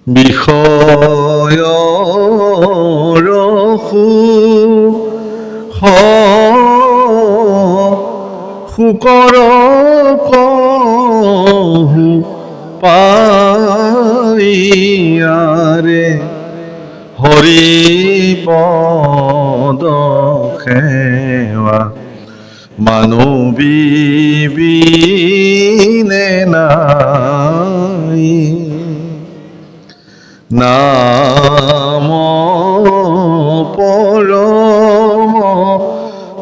বিষয়ৰ শোকৰ কহু পাইয়াৰে হৰি পদ সেৱা মানৱীবিনে নাই নাম পৰম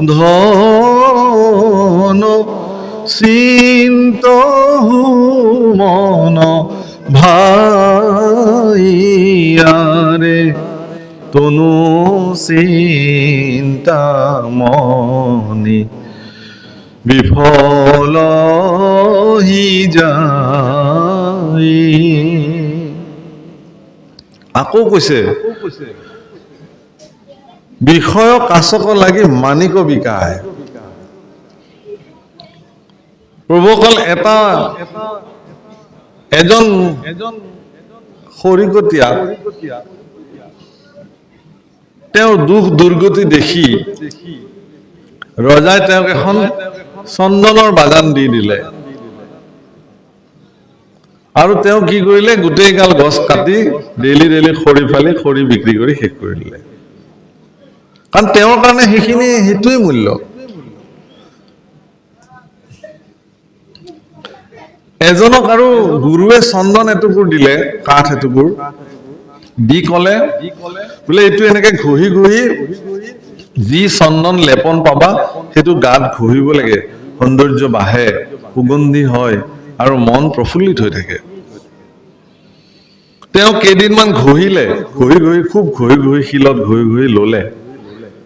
ধন চিন্তহু মন ভাইয়াৰে তনু চিন্তামণি বিফল হি যায়। আকৌ কৈছে বিষয় কাছক লাগি মানিক বিকায়। প্ৰভুসকল এজন খৰিকটীয়া তেওঁৰ দুখ দুৰ্গতি দেখি ৰজাই তেওঁক এখন চন্দনৰ বাগান দি দিলে আৰু তেওঁ কি কৰিলে গোটেই গাল গছ কাটি ডেইলি খৰি ফালি খৰি বিক্ৰী কৰি শেষ কৰি দিলে। কাৰণ তেওঁৰ কাৰণে সেইটোৱেই মূল্য। এজনক আৰু গুৰুৱে চন্দন এটুকুৰ দিলে, কাঠ এটুকুৰ দি কলে বোলে এইটো এনেকে ঘঁহি ঘঁহি যি চন্দন লেপন পাবা সেইটো গাত ঘঁহিব লাগে, সৌন্দৰ্য বাঢ়ে, সুগন্ধি হয় আৰু মন প্ৰফুল্লিত হৈ থাকে। তেওঁ কেইদিনমান ঘঁহিলে, খুব ঘঁহি শিলত ঘঁহি ললে।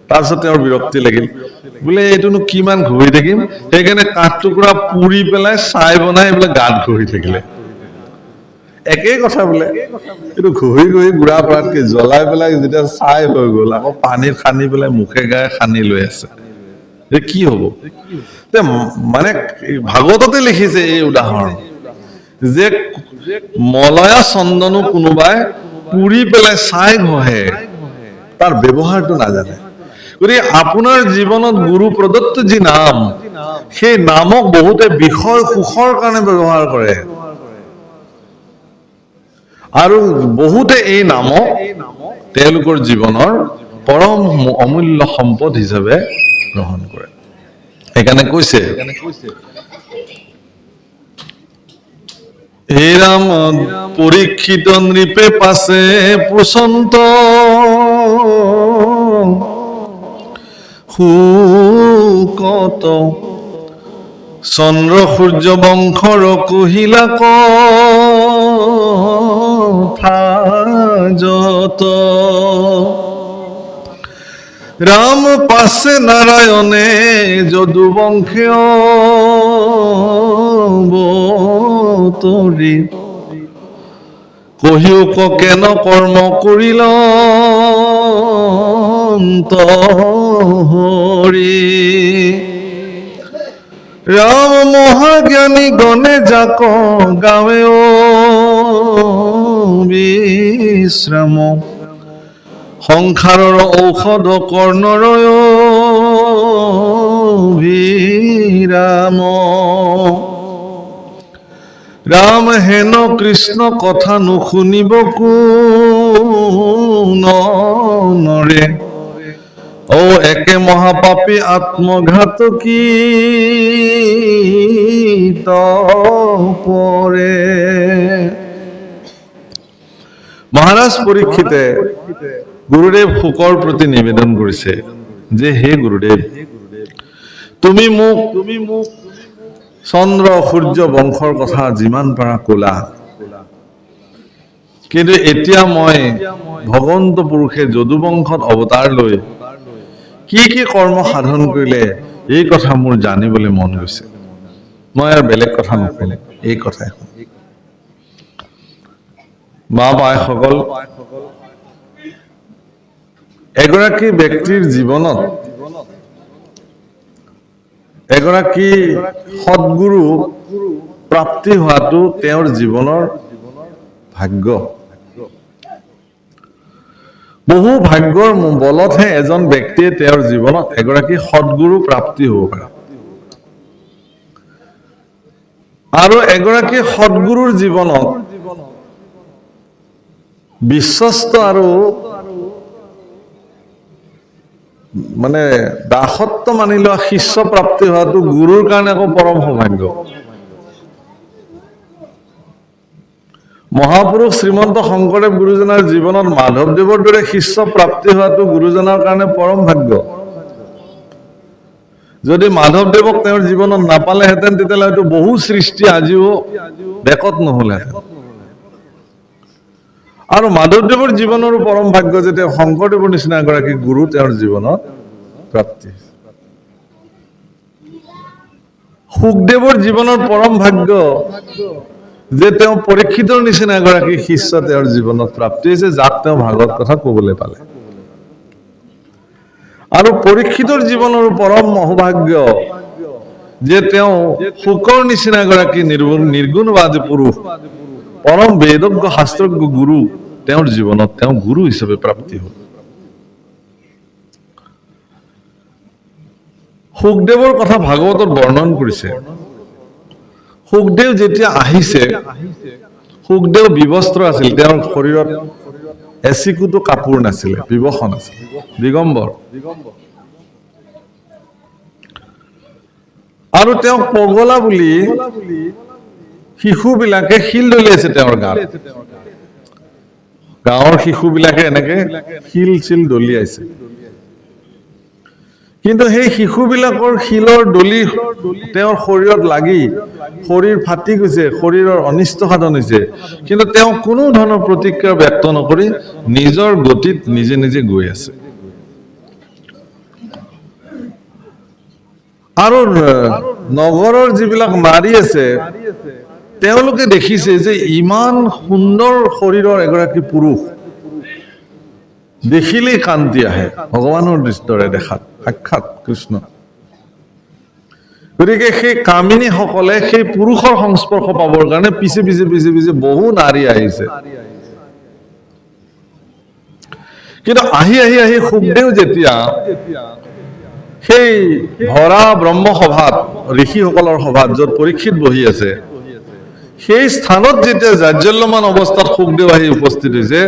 তাৰপিছত তেওঁৰ বিৰক্তি লাগিল, বোলে এইটোনো কিমান ঘঁহি থাকিম, সেইকাৰণে কাঠ টুকুৰা পুৰি পেলাই ছাই বনাই বোলে গাত ঘঁহি থাকিলে। একেই কথা বোলে, এইটো ঘঁহি গুড়া কৰাতকে জ্বলাই পেলাই যেতিয়া ছাই হৈ গল আকৌ পানীত সানি পেলাই মুখে গায়ে সানি লৈ আছে, কি হব? মানে ভাগৱততে লিখিছে এই উদাহৰণ যে মলয়া চন্দনো কোনোবাই পুৰি পেলাই ছাই ঘঁহে, তাৰ ব্যৱহাৰটো নাজানে। গতিকে আপোনাৰ জীৱনত গুৰু প্ৰদত্ত যি নাম, সেই নামক বহুতে বিষয় সুখৰ কাৰণে ব্যৱহাৰ কৰে আৰু বহুতে এই নামক তেওঁলোকৰ জীৱনৰ পৰম অমূল্য সম্পদ হিচাপে গ্ৰহণ কৰে। সেইকাৰণে কৈছে হে ৰাম পৰীক্ষিত নৃপে পাছে পুচন্ত সুকত চন্দ্ৰ সূৰ্য বংশৰ কহিলা কথা যত ৰাম পাছে নাৰায়ণে যদু বংশে অবতৰি কহিওক কেন কৰ্ম কৰিল হৰি ৰাম মহাজ্ঞানী গণে যাক গাঁৱে বিশ্ৰাম সংসাৰৰ ঔষধ কৰ্ণৰ বিৰাম ৰাম হেন কৃষ্ণ কথা নুশুনিব কোনৰে ও একে মহাপাপী আত্মঘাতকী তপৰে। মহাৰাজ পৰীক্ষিতে গুৰুদেৱ শুকৰ প্ৰতি নিবেদন কৰিছে যে হে গুৰুদেৱ, তুমি মোক চন্দ্ৰ সূৰ্য বংশৰ কথা যিমান পাৰা কলা, কিন্তু এতিয়া মই ভগৱন্ত পুৰুষে যদু বংশত অৱতাৰ লৈ কি কি কৰ্ম সাধন কৰিলে এই কথা মোৰ জানিবলৈ মন গৈছে। মই আৰু বেলেগ কথা নকওঁ, এই কথাই মা বাইসকল, এগৰাকী ব্যক্তিৰ জীৱনত এগৰাকী সৎগুৰু প্ৰাপ্তি হোৱাটো তেওঁৰ জীৱনৰ ভাগ্য। বহু ভাগ্যৰ বলতহে এজন ব্যক্তিয়ে তেওঁৰ জীৱনত এগৰাকী সৎগুৰু প্ৰাপ্তি হ'ব পাৰে। আৰু এগৰাকী সৎগুৰুৰ জীৱনত বিশ্বস্ত আৰু মানে দাসত্ব মানি লোৱা শিষ্য প্ৰাপ্তি হোৱাটো গুৰুৰ কাৰণে আকৌ পৰম সৌভাগ্য। মহাপুৰুষ শ্ৰীমন্ত শংকৰদেৱ গুৰুজনাৰ জীৱনত মাধৱদেৱৰ দৰে শিষ্য প্ৰাপ্তি হোৱাটো গুৰুজনাৰ কাৰণে পৰম ভাগ্য। যদি মাধৱদেৱক তেওঁৰ জীৱনত নাপালেহেঁতেন তেতিয়াহ'লে হয়তো বহু সৃষ্টি আজিও বেকত নহ'লেহেঁতেন। আৰু মাধৱদেৱৰ জীৱনৰো পৰম ভাগ্য যে তেওঁ শংকৰদেৱৰ নিচিনা এগৰাকী গুৰু তেওঁৰ জীৱনত প্ৰাপ্তি। সুখদেৱৰ জীৱনৰ পৰম ভাগ্য যে তেওঁ পৰীক্ষিতৰ নিচিনা এগৰাকী শিষ্য তেওঁৰ জীৱনত প্ৰাপ্তি হৈছে, যাক তেওঁ ভাগৱত কথা ক'বলৈ পালে। আৰু পৰীক্ষিতৰ জীৱনৰ পৰম সৌভাগ্য যে তেওঁ শুকৰ নিচিনা এগৰাকী নিৰ্গুণবাদী পুৰুষ, পৰম বেদজ্ঞ শাস্ত্ৰজ্ঞ গুৰু তেওঁৰ জীৱনত তেওঁ গুৰু হিচাপে প্ৰাপ্তি হ'ল। সুখদেৱৰ কথা ভাগৱতত বৰ্ণন কৰিছে। সুখদেৱ যেতিয়া আহিছে, সুখদেৱ বিবস্ত্ৰ আছিল, তেওঁৰ শৰীৰত এচিকুটো কাপোৰ নাছিলে, বিবসন আছিল, দিগম্বৰ। আৰু তেওঁক পগলা বুলি শিশুবিলাকে শিল দলিয়াইছে তেওঁৰ গাত। গাঁৱৰ শিশুবিলাকে এনেকে শিল চিল দলিয়াইছে। কিন্তু সেই শিশুবিলাকৰ শিলৰ দলি তেওঁৰ শৰীৰত লাগি শৰীৰ ফাটি গৈছে, শৰীৰৰ অনিষ্ট সাধন হৈছে। কিন্তু তেওঁ কোনো ধৰণৰ প্ৰতিক্ৰিয়া ব্যক্ত নকৰি নিজৰ গতিত নিজে নিজে গৈ আছে। আৰু নগৰৰ যিবিলাক নাৰী আছে তেওঁলোকে দেখিছে যে ইমান সুন্দৰ শৰীৰৰ এগৰাকী পুৰুষ দেখিলেই কান্তি আহে, ভগৱানৰ দৃষ্টৰে দেখাত সাক্ষাৎ কৃষ্ণ। গতিকে সেই কামিনীসকলে সেই পুৰুষৰ সংস্পৰ্শ পাবৰ কাৰণে পিছে পিছে পিছে পিছে বহু নাৰী আহিছে। কিন্তু আহি আহি আহি সুখদেৱ যেতিয়া সেই ভৰা ব্ৰহ্ম সভাত, ঋষিসকলৰ সভাত য'ত পৰীক্ষিত বহি আছে, সেই স্থানত যেতিয়া জাজ্জল্যমান অৱস্থাত সুখদেৱ আহি উপস্থিত হৈছে,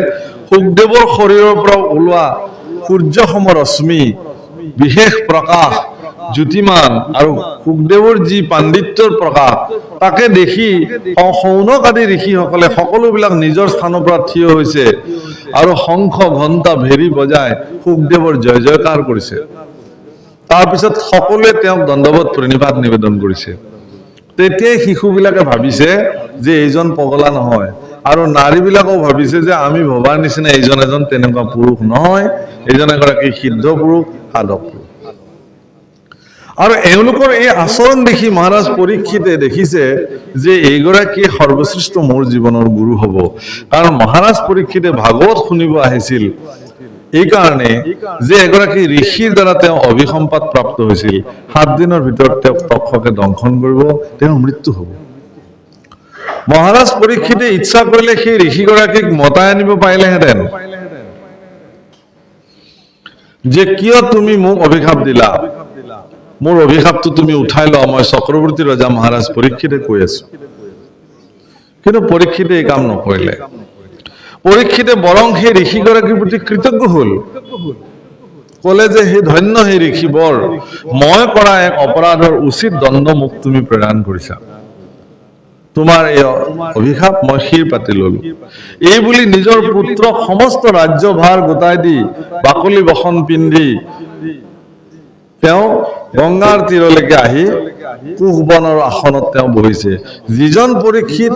সুখদেৱৰ শৰীৰৰ পৰা ওলোৱা সূৰ্যসম ৰশ্মি, বিশেষ প্ৰকাশ, জ্যোতিমান আৰু সুখদেৱৰ যি পাণ্ডিত্যৰ প্ৰকাশ, তাকে দেখি শৌনক আদি ঋষিসকলে সকলোবিলাক নিজৰ স্থানৰ পৰা থিয় হৈছে আৰু শংখ ঘণ্টা ভেৰি বজাই সুখদেৱৰ জয় জয়কাৰ কৰিছে। তাৰপিছত সকলোৱে তেওঁক দণ্ডৱত প্ৰণিপাত নিবেদন কৰিছে। তেতিয়াই শিশুবিলাকে ভাবিছে যে এইজন পগলা নহয়, আৰু নাৰীবিলাকেও ভাবিছে যে আমি ভবাৰ নিচিনা এইজন এজন তেনেকুৱা পুৰুষ নহয়, এইজন এগৰাকী সিদ্ধ পুৰুষ, সাধক পুৰুষ। আৰু এওঁলোকৰ এই আচৰণ দেখি মহাৰাজ পৰীক্ষিতে দেখিছে যে এইগৰাকী সৰ্বশ্ৰেষ্ঠ মোৰ জীৱনৰ গুৰু হ'ব। কাৰণ মহাৰাজ পৰীক্ষিতে ভাগৱত শুনিব আহিছিল এইকাৰণে যে এগৰাকী ঋষিৰ দ্বাৰা তেওঁ অভিসম্পাত প্ৰাপ্ত হৈছিল। 7 দিনৰ ভিতৰত তেওঁক তক্ষকে দংশন কৰিব, তেওঁৰ মৃত্যু হ'ব। মহাৰাজ পৰীক্ষিতে ইচ্ছা কৰিলে সেই ঋষিগৰাকীক মতাই আনিব পাৰিলেহেঁতেন যে কিয় তুমি মোক অভিশাপ দিলা, মোৰ অভিশাপটো তুমি উঠাই লোৱা, মই চক্ৰৱৰ্তী ৰজা মহাৰাজ পৰীক্ষিতে কৈ আছো। কিন্তু পৰীক্ষিতে এই কাম নকৰিলে। পৰীক্ষিতে বৰং সেই ঋষিগৰাকীৰ প্ৰতি কৃতজ্ঞ হ'ল, ক'লে যে সেই ধন্য সেই ঋষি বৰ, মই কৰা এক অপৰাধৰ উচিত দণ্ড মোক তুমি প্ৰদান কৰিছা, তোমাৰ এই অভিশাপ মই শিৰ পাতি ললো। এই বুলি নিজৰ পুত্ৰক সমস্ত ৰাজ্যভাৰ গোটাই দি বাকলি বসন পিন্ধি তেওঁ গংগাৰ তীৰলৈকে আহি কুশবনৰ আসনত তেওঁ বহিছে। যিজন পৰীক্ষিত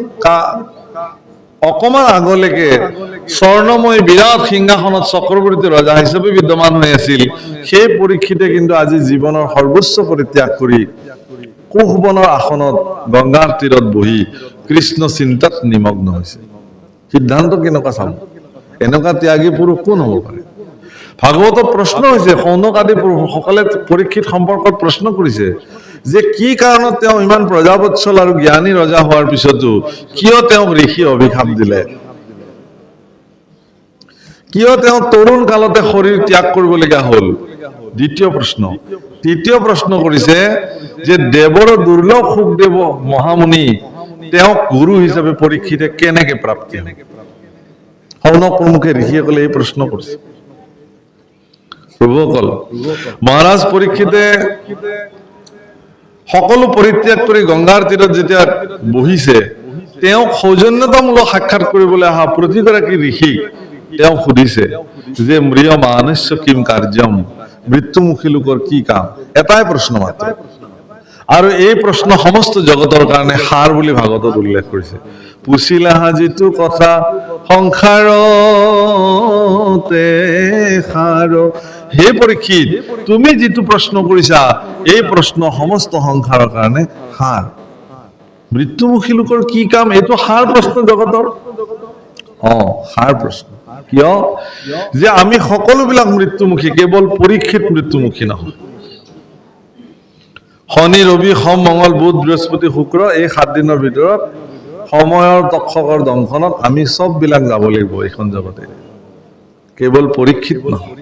অকমান আগলৈকে স্বৰ্ণময় বিৰাট সিংহাসনত চক্ৰৱৰ্তী ৰজা হিচাপে বিদ্যমান হৈ আছিল, সেই পৰীক্ষিতে কিন্তু আজি জীৱনৰ সৰ্বোচ্চ পৰিত্যাগ কৰি কুশবনৰ আসনত গংগাৰ তীৰত বহি কৃষ্ণ চিন্তাত নিমগ্ন হৈছে। সিদ্ধান্ত কেনেকুৱা চাব? এনেকুৱা ত্যাগী পুৰুষ কোন হ'ব পাৰে? ভাগৱতত প্ৰশ্ন হৈছে, শৌনক আদি পুৰুষসকলে পৰীক্ষিত সম্পৰ্কত প্ৰশ্ন কৰিছে যে কি কাৰণত তেওঁ ইমান প্ৰজাবৎসল আৰু জ্ঞানী ৰজা হোৱাৰ পিছতো কিয় তেওঁক ঋষি অভিশাপ দিলে। কিয় তেওঁ তৰুণ কালতে শৰীৰ ত্যাগ কৰিবলগীয়া হ'ল? দ্বিতীয় প্ৰশ্ন। তৃতীয় প্ৰশ্ন কৰিছে যে দেৱৰ দুৰ্লভ সুখদেৱ মহামুনি তেওঁক গুৰু হিচাপে পৰীক্ষিতে কেনেকে প্ৰাপ্তি হ'ল? শৌনক প্ৰমুখে ঋষিসকলে এই প্ৰশ্ন কৰিছে। প্ৰভুসকল, মহাৰাজ পৰীক্ষিতে সকলো পৰিত্যাগ কৰি গংগাৰ তীৰত যেতিয়া বহিছে, তেওঁক সৌজন্যতামূলক সাক্ষাৎ কৰিবলৈ অহা প্ৰতিগৰাকী ঋষিক তেওঁ সুধিছে যে ম্ৰিয়মাণস্য কিম কাৰ্যম, মৃত্যুমুখী লোকৰ কি কাম? এটাই প্ৰশ্ন মাত্ৰ, আৰু এই প্ৰশ্ন সমস্ত জগতৰ কাৰণে সাৰ বুলি ভাগৱতত উল্লেখ কৰিছে। পুছিলাহা যিটো কথা সংসাৰতে সাৰ। হে পৰীক্ষিত, তুমি যিটো প্ৰশ্ন কৰিছা এই প্ৰশ্ন সমস্ত সংসাৰৰ কাৰণে সাৰ। মৃত্যুমুখী লোকৰ কি কাম, এইটো সাৰ প্ৰশ্ন জগতৰ। সাৰ প্ৰশ্ন। কিয়? যে আমি সকলোবিলাক মৃত্যুমুখী, কেৱল পৰীক্ষিত মৃত্যুমুখী নহয়। শনি, ৰবি, সোম, মংগল, বুধ, বৃহস্পতি, শুক্ৰ, এই 7 দিনৰ ভিতৰত সময়ৰ তক্ষকৰ দংশনত আমি চববিলাক যাব লাগিব এইখন জগতে, কেৱল পৰীক্ষিত নহয়।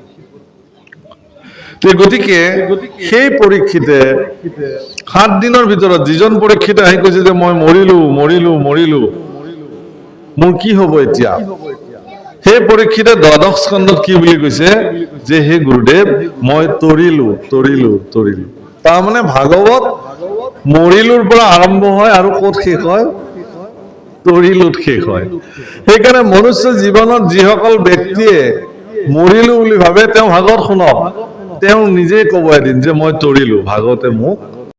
গতিকে সেই পৰীক্ষিতে 7 দিনৰ ভিতৰত যিজন পৰীক্ষিতে আহি কৈছে যে মই মৰিলো মৰিলো মৰিলো, মোৰ কি হব এতিয়া? সেই পৰীক্ষিতে দ্বাদশ স্কন্ধত কি বুলি কৈছে যে হে গুৰুদেৱ, মই তৰিলো তৰিলো তৰিলো। তাৰমানে ভাগৱত মৰিলোৰ পৰা আৰম্ভ হয় আৰু ক'ত শেষ হয়? তৰিলোত শেষ হয়। সেইকাৰণে মনুষ্য জীৱনত যিসকল ব্যক্তিয়ে মৰিলো বুলি ভাবে তেওঁ ভাগৱত শুনক, তেওঁ নিজেই ক'ব এদিন যে মই তৰিলো, ভাগৱতে মোক